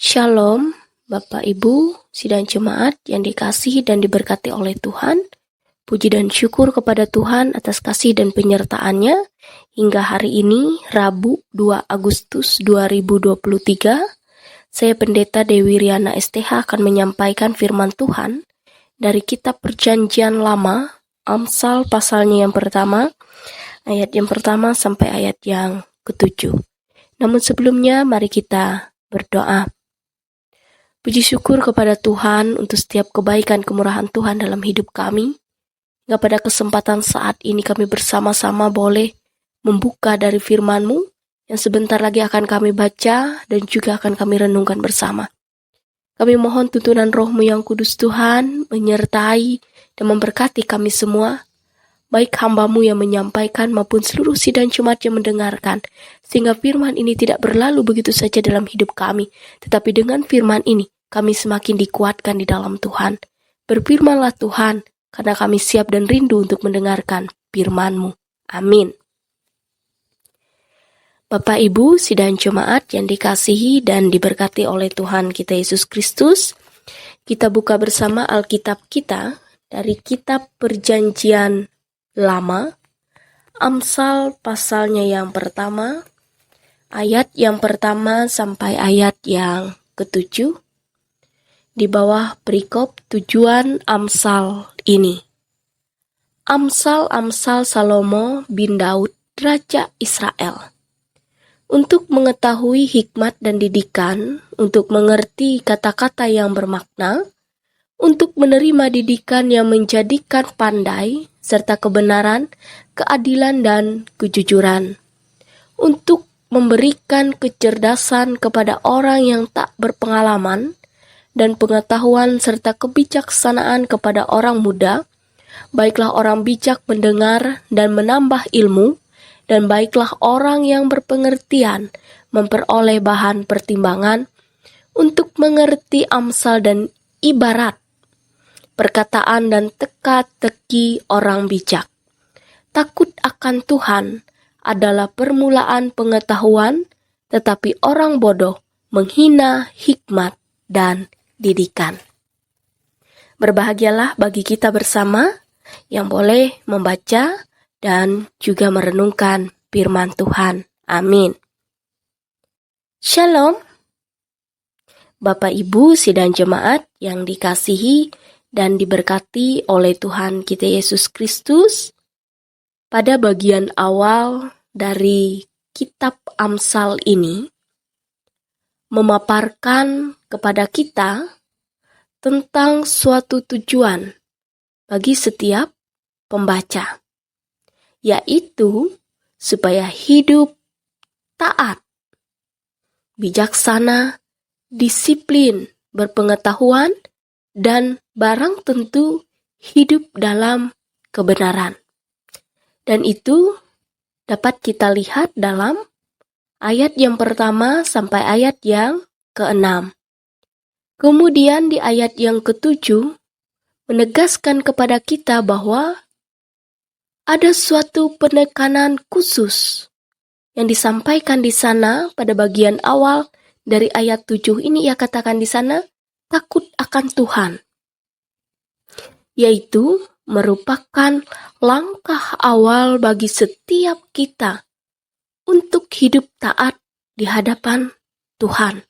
Shalom, Bapak Ibu, sidang jemaat yang dikasihi dan diberkati oleh Tuhan. Puji dan syukur kepada Tuhan atas kasih dan penyertaan-Nya hingga hari ini, Rabu 2 Agustus 2023. Saya Pendeta Dewi Riana STH akan menyampaikan firman Tuhan dari Kitab Perjanjian Lama, Amsal pasalnya yang pertama, ayat yang pertama sampai ayat yang ke-7. Namun sebelumnya, mari kita berdoa. Puji syukur kepada Tuhan untuk setiap kebaikan kemurahan Tuhan dalam hidup kami. Hingga pada kesempatan saat ini kami bersama-sama boleh membuka dari firman-Mu yang sebentar lagi akan kami baca dan juga akan kami renungkan bersama. Kami mohon tuntunan Roh-Mu yang kudus Tuhan menyertai dan memberkati kami semua, baik hamba-Mu yang menyampaikan maupun seluruh sidang jemaat yang mendengarkan, sehingga firman ini tidak berlalu begitu saja dalam hidup kami, tetapi dengan firman ini kami semakin dikuatkan di dalam Tuhan. Berfirmanlah Tuhan, karena kami siap dan rindu untuk mendengarkan firman-Mu. Amin. Bapak Ibu, sidang jemaat yang dikasihi dan diberkati oleh Tuhan kita Yesus Kristus, kita buka bersama Alkitab kita dari Kitab Perjanjian Lama, Amsal pasalnya yang pertama, ayat yang pertama sampai ayat yang ke-7, di bawah perikop tujuan Amsal ini. Amsal Salomo bin Daud, Raja Israel. Untuk mengetahui hikmat dan didikan, untuk mengerti kata-kata yang bermakna, untuk menerima didikan yang menjadikan pandai, serta kebenaran, keadilan, dan kejujuran. Untuk memberikan kecerdasan kepada orang yang tak berpengalaman, dan pengetahuan serta kebijaksanaan kepada orang muda, baiklah orang bijak mendengar dan menambah ilmu, dan baiklah orang yang berpengertian memperoleh bahan pertimbangan untuk mengerti amsal dan ibarat, perkataan dan teka-teki orang bijak. Takut akan Tuhan adalah permulaan pengetahuan, tetapi orang bodoh menghina hikmat dan didikan. Berbahagialah bagi kita bersama yang boleh membaca dan juga merenungkan firman Tuhan. Amin. Shalom. Bapak Ibu sidang jemaat yang dikasihi dan diberkati oleh Tuhan kita Yesus Kristus, pada bagian awal dari kitab Amsal ini memaparkan kepada kita tentang suatu tujuan bagi setiap pembaca, yaitu supaya hidup taat, bijaksana, disiplin, berpengetahuan, dan barang tentu hidup dalam kebenaran. Dan itu dapat kita lihat dalam ayat yang pertama sampai ayat yang ke-6. Kemudian di ayat yang ke-7 menegaskan kepada kita bahwa ada suatu penekanan khusus yang disampaikan di sana pada bagian awal dari ayat 7 ini. Ia katakan di sana, takut akan Tuhan, yaitu merupakan langkah awal bagi setiap kita untuk hidup taat di hadapan Tuhan.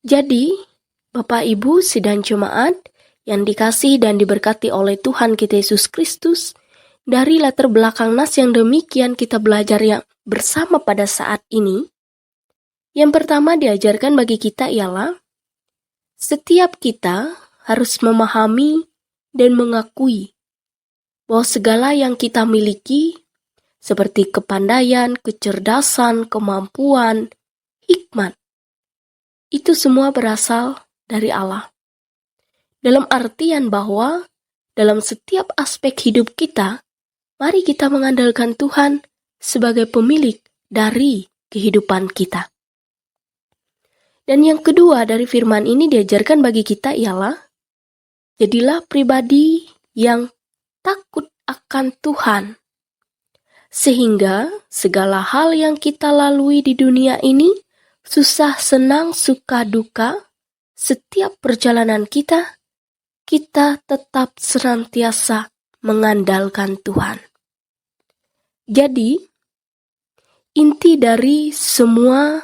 Jadi, Bapak Ibu sidang jemaat yang dikasihi dan diberkati oleh Tuhan kita Yesus Kristus, dari latar belakang nas yang demikian kita belajar yang bersama pada saat ini. Yang pertama diajarkan bagi kita ialah setiap kita harus memahami dan mengakui bahwa segala yang kita miliki seperti kepandaian, kecerdasan, kemampuan, hikmat, itu semua berasal dari Allah. Dalam artian bahwa dalam setiap aspek hidup kita, mari kita mengandalkan Tuhan sebagai pemilik dari kehidupan kita. Dan yang kedua dari firman ini diajarkan bagi kita ialah, jadilah pribadi yang takut akan Tuhan, sehingga segala hal yang kita lalui di dunia ini susah, senang, suka, duka, setiap perjalanan kita tetap senantiasa mengandalkan Tuhan. Jadi, inti dari semua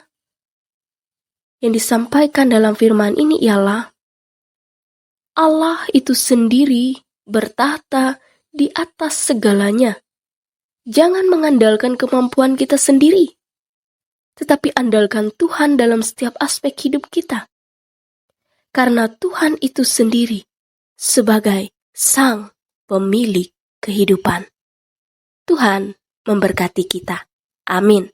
yang disampaikan dalam firman ini ialah Allah itu sendiri bertahta di atas segalanya. Jangan mengandalkan kemampuan kita sendiri, tetapi andalkan Tuhan dalam setiap aspek hidup kita. Karena Tuhan itu sendiri sebagai Sang Pemilik kehidupan. Tuhan memberkati kita. Amin.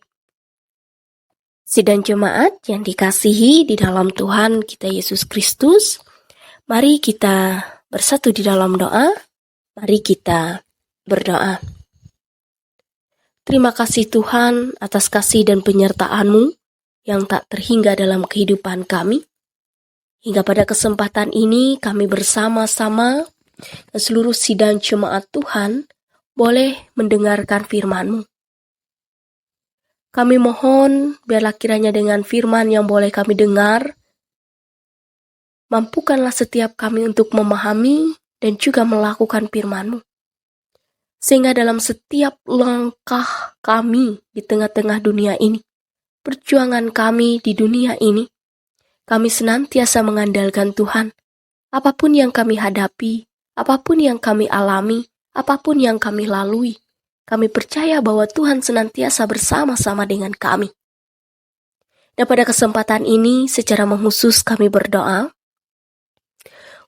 Sidang jemaat yang dikasihi di dalam Tuhan kita Yesus Kristus, mari kita bersatu di dalam doa. Mari kita berdoa. Terima kasih Tuhan atas kasih dan penyertaan-Mu yang tak terhingga dalam kehidupan kami. Hingga pada kesempatan ini kami bersama-sama dan seluruh sidang jemaat Tuhan boleh mendengarkan firman-Mu. Kami mohon biarlah kiranya dengan firman yang boleh kami dengar, mampukanlah setiap kami untuk memahami dan juga melakukan firman-Mu. Sehingga dalam setiap langkah kami di tengah-tengah dunia ini, perjuangan kami di dunia ini, kami senantiasa mengandalkan Tuhan. Apapun yang kami hadapi, apapun yang kami alami, apapun yang kami lalui, kami percaya bahwa Tuhan senantiasa bersama-sama dengan kami. Dan pada kesempatan ini, secara mengkhusus kami berdoa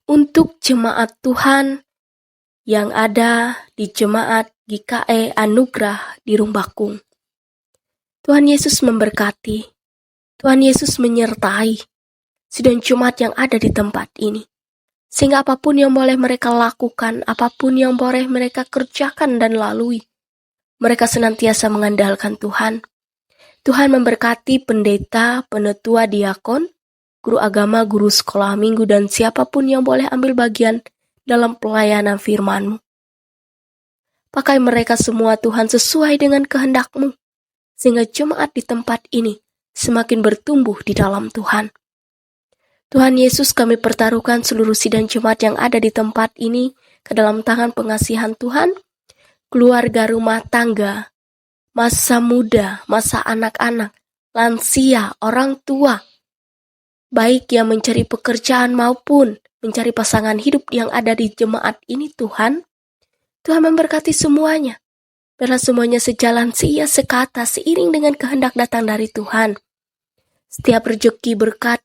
untuk jemaat Tuhan yang ada di jemaat GKE Anugerah di Rumbakung. Tuhan Yesus memberkati, Tuhan Yesus menyertai sidang jemaat yang ada di tempat ini. Sehingga apapun yang boleh mereka lakukan, apapun yang boleh mereka kerjakan dan lalui, mereka senantiasa mengandalkan Tuhan. Tuhan memberkati pendeta, penetua, diakon, guru agama, guru sekolah minggu, dan siapapun yang boleh ambil bagian dalam pelayanan firman-Mu. Pakai mereka semua Tuhan sesuai dengan kehendak-Mu, sehingga jemaat di tempat ini semakin bertumbuh di dalam Tuhan. Tuhan Yesus, kami pertaruhkan seluruh sidang jemaat yang ada di tempat ini ke dalam tangan pengasihan Tuhan, keluarga rumah tangga, masa muda, masa anak-anak, lansia, orang tua, baik yang mencari pekerjaan maupun mencari pasangan hidup yang ada di jemaat ini Tuhan. Tuhan memberkati semuanya. Biarlah semuanya sejalan seia sekata seiring dengan kehendak datang dari Tuhan. Setiap rezeki berkat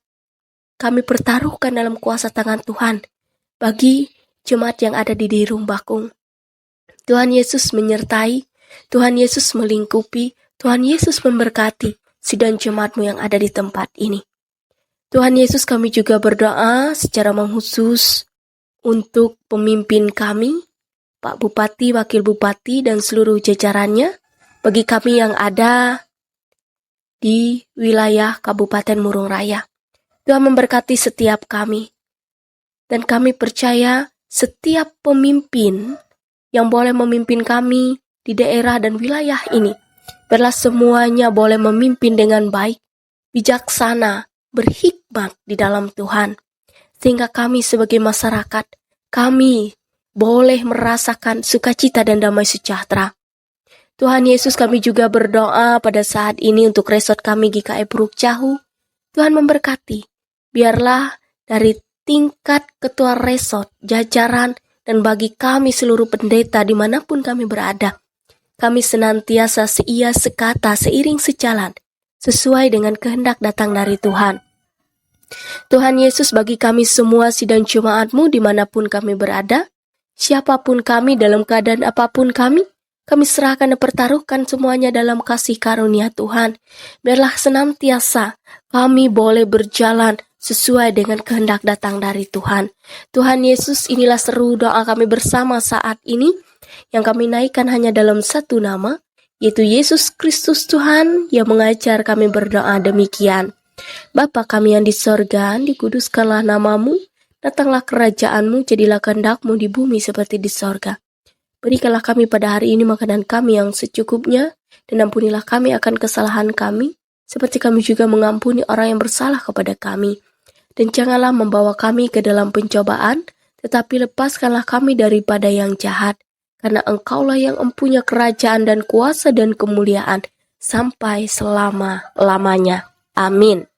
kami pertaruhkan dalam kuasa tangan Tuhan bagi jemaat yang ada di Rumbakung. Tuhan Yesus menyertai, Tuhan Yesus melingkupi, Tuhan Yesus memberkati sidang jemaat-Mu yang ada di tempat ini. Tuhan Yesus, kami juga berdoa secara mengkhusus untuk pemimpin kami, Pak Bupati, Wakil Bupati, dan seluruh jajarannya, bagi kami yang ada di wilayah Kabupaten Murung Raya. Tuhan memberkati setiap kami, dan kami percaya setiap pemimpin yang boleh memimpin kami di daerah dan wilayah ini, biarlah semuanya boleh memimpin dengan baik, bijaksana, berhikmat di dalam Tuhan, sehingga kami sebagai masyarakat, kami boleh merasakan sukacita dan damai sejahtera. Tuhan Yesus, kami juga berdoa pada saat ini untuk resort kami GKE Puruk Jahu. Tuhan memberkati, biarlah dari tingkat ketua resort, jajaran, dan bagi kami seluruh pendeta dimanapun kami berada, kami senantiasa seia sekata, seiring sejalan, sesuai dengan kehendak datang dari Tuhan. Tuhan Yesus, bagi kami semua sidang jemaat-Mu dimanapun kami berada, siapapun kami, dalam keadaan apapun kami serahkan dan pertaruhkan semuanya dalam kasih karunia Tuhan. Biarlah senantiasa kami boleh berjalan sesuai dengan kehendak datang dari Tuhan. Tuhan Yesus, inilah seru doa kami bersama saat ini, yang kami naikkan hanya dalam satu nama, yaitu Yesus Kristus Tuhan, yang mengajar kami berdoa demikian. Bapa kami yang di sorga, dikuduskanlah nama-Mu, datanglah kerajaan-Mu, jadilah kehendak-Mu di bumi seperti di sorga. Berikanlah kami pada hari ini makanan kami yang secukupnya, dan ampunilah kami akan kesalahan kami, seperti kami juga mengampuni orang yang bersalah kepada kami. Dan janganlah membawa kami ke dalam pencobaan, tetapi lepaskanlah kami daripada yang jahat. Karena Engkaulah yang mempunyai kerajaan dan kuasa dan kemuliaan sampai selama-lamanya. Amin.